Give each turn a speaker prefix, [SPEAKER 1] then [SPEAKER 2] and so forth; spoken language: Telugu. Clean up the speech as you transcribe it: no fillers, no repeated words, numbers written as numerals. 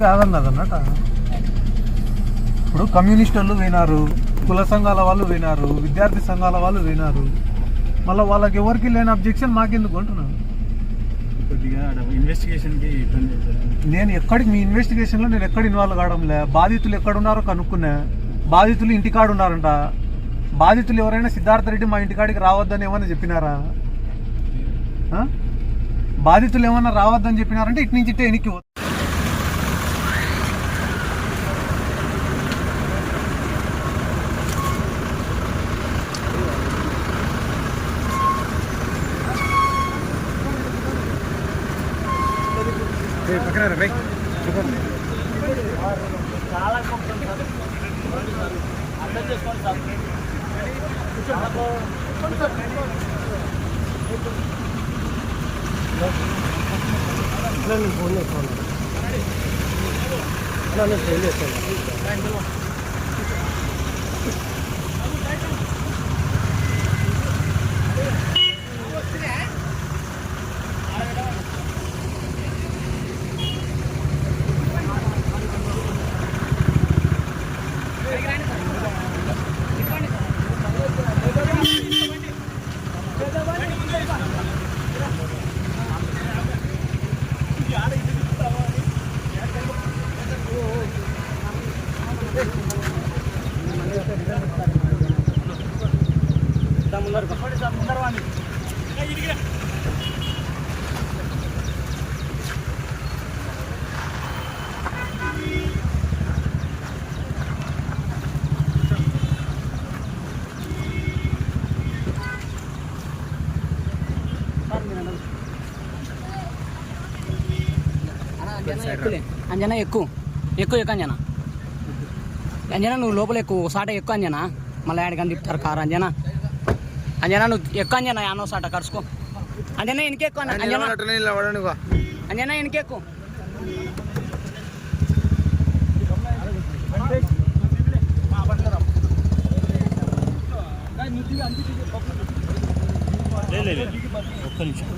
[SPEAKER 1] కాదన్నదన్నట. ఇప్పుడు కమ్యూనిస్టులు వినారు, కుల సంఘాల వాళ్ళు వినారు, విద్యార్థి సంఘాల వాళ్ళు వినారు. మళ్ళీ వాళ్ళకి ఎవరికి లేని అబ్జెక్షన్ మాకెందుకు అంటున్నాను. నేను ఎక్కడికి మీ ఇన్వెస్టిగేషన్లో నేను ఎక్కడ ఇన్వాల్వ్ కావడంలే. బాధితులు ఎక్కడున్నారో కనుక్కున్నా. బాధితులు ఇంటికాడు ఉన్నారంట. బాధితులు ఎవరైనా సిద్ధార్థ రెడ్డి మా ఇంటికాడికి రావద్దని ఏమన్నా చెప్పినారా? బాధితులు ఏమన్నా రావద్దని చెప్పినారంటే ఇటు నుంచి ఇట్టే ఎనికి
[SPEAKER 2] చాలా అర్థం చేసుకోండి సార్. నేను ఫోన్ చేస్తాను. నేను ఫోన్ చేస్తాను.
[SPEAKER 3] అంజనా ఎక్కువ అంజనా. అంజనా నువ్వు లోపల ఎక్కువ సాట ఎక్కువ అంజనా. మళ్ళీ ఆడికని తిప్పుతారు కారు. అంజనా నువ్వు ఎక్కువ అంజనా. యానో సాట కరుచుకో. అంజనా ఎనికెక్కువ అంజనా ఎనికెక్కువ.
[SPEAKER 2] ఒక్క నిమిషం.